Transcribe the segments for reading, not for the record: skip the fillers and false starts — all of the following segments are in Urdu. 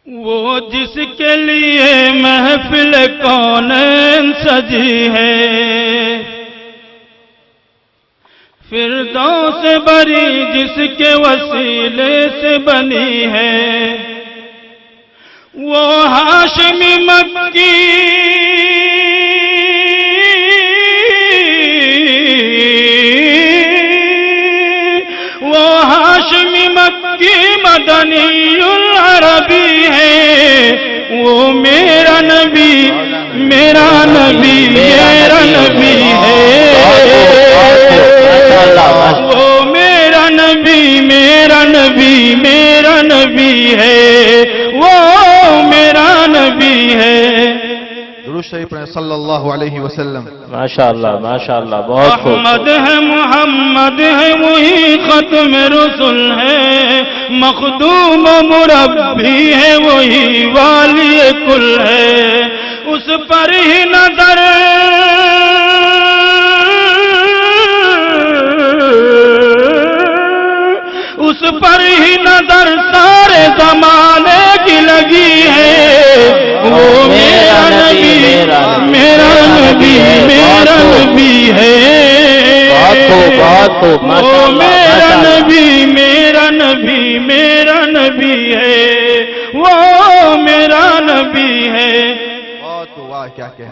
وہ جس کے لیے محفل کونین سجی ہے، فردوس بری جس کے وسیلے سے بنی ہے، وہ ہاشمی مکی مدنی العربی ہے، وہ میرا نبی میرا نبی میرا نبی ہے، وہ میرا نبی میرا نبی میرا نبی ہے، وہ میرا نبی ہے۔ درود شریف پڑھیں صلی اللہ علیہ وسلم۔ ماشاءاللہ ماشاءاللہ، بہت خوب۔ احمد ہے محمد ہے وہی ختم رسول ہے، مخدوم و مربی ہے وہی والی کل ہے، اس پر ہی نظر اس پر ہی نظر سارے زمانے کی لگی ہے، وہ میرا نبی میرا نبی میرا نبی ہے، وہ میرا نبی میرا نبی میرا نبی ہے، وہ میرا نبی ہے۔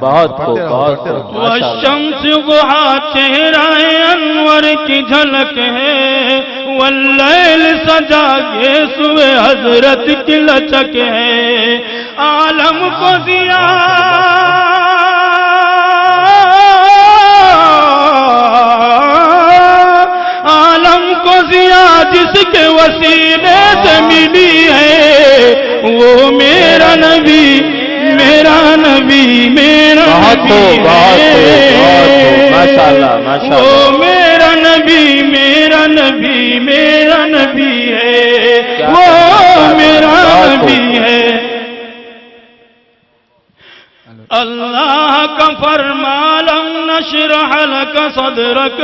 بہت خوب بہت خوب، والشمس ضحیٰ چہرہ انور کی جھلک ہے، واللیل سجا کے سوئے حضرت کی لچک ہے، عالم کو ضیاء عالم کو ضیاء جس کے وسیلے سے ملی ہے، وہ میرا نبی میرا نبی میرا نبی ہے، ماشاءاللہ ماشاءاللہ، وہ میرا نبی میرا نبی میرا نبی ہے، وہ میرا نبی ہے۔ اللہ کا فرمان لم نشرح لك صدرك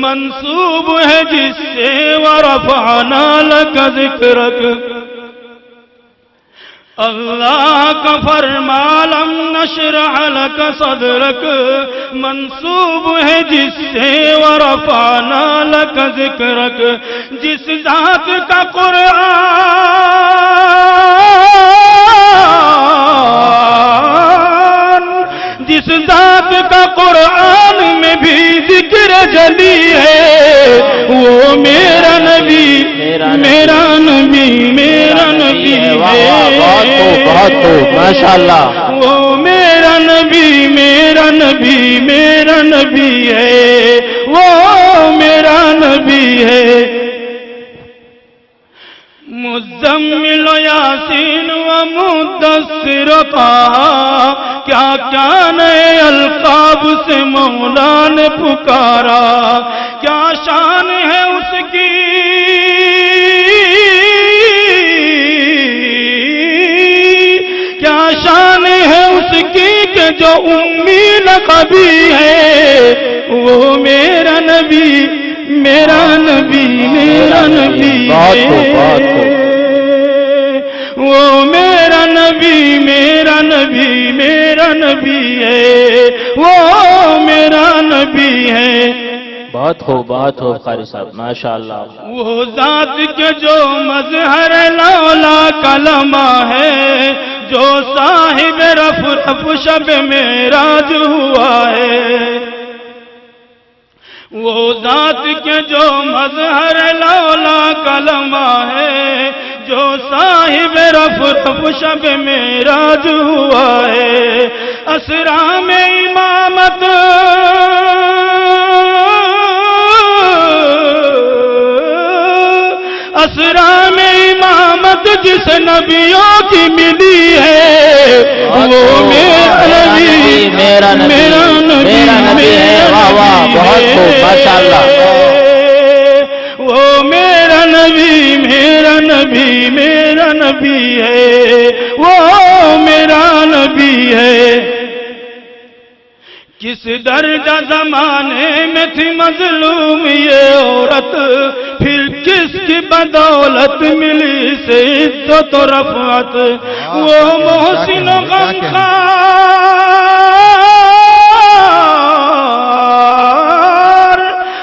منسوب ہے جس سے ورفعنا لك ذکرک، اللہ کا فرمان لم نشرح لك صدرک منسوب ہے جس سے ورفعنا لك ذکرک، جس ذات کا جس ذات کا قرآن میں بھی ذکر جلی ہے، وہ میرا نبی میرا نبی میرا نبی ہے، بہت خوب ماشاءاللہ، وہ میرا نبی میرا نبی میرا نبی ہے، وہ میرا نبی ہے۔ مزمل و یاسین و مدثر طٰہٰ، کیا کیا نئے القاب سے مولا نے پکارا، کیا شان ہے اس کی کیا شان ہے اس کی کہ جو امی نقبی ہے، وہ میرا نبی میرا نبی میرا نبی ہے، وہ میرا نبی میرا نبی میرا نبی ہے، وہ میرا نبی ہے۔ بہت خوب قاری صاحب ماشاءاللہ، وہ ذات کے جو مظہر لولا کلمہ ہے، جو صاحب رفرف شب معراج ہوا ہے، وہ ذات کے جو مظہر لولا کلمہ ہے، جو صاحب رفرف شب معراج ہوا ہے، اسرا میں امامت اسرا میں امامت جس نبیوں کی ملی ہے، وہ میرا نبی میرا نبی ہے، واہ واہ بہت خوب ماشاءاللہ، وہ میرا نبی میرا نبی میرا نبی ہے، وہ میرا نبی ہے۔ کس درجہ زمانے میں تھی مظلوم یہ عورت، پھر کس کی بدولت ملی سے عزت و رفعت وہ محسن و غمخوار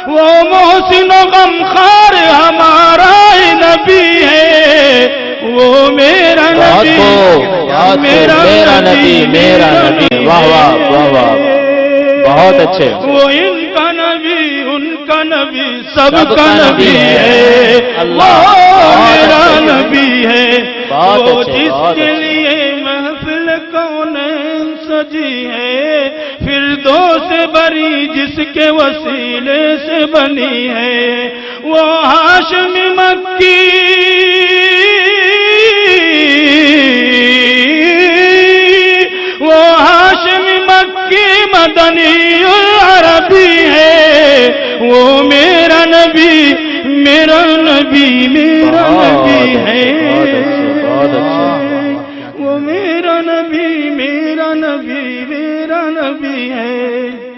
وہ محسن و غمخوار ہمارا نبی ہے وہ میرا نبی میرا نبی میرا نبی واہ واہ واہ واہ بہت اچھے وہ ان کا نبی ان کا نبی سب کا نبی ہے اللہ میرا نبی ہے وہ جس کے لیے محفل کونین سجی ہے فردوس بری جس کے وسیلے سے بنی ہے وہ ہاشمی مکی وہ ہاشمی مکی مدنی العربی ہے وہ میرا نبی میرا نبی میرا نبی ہے وہ میرا نبی میرا نبی میرا نبی ہے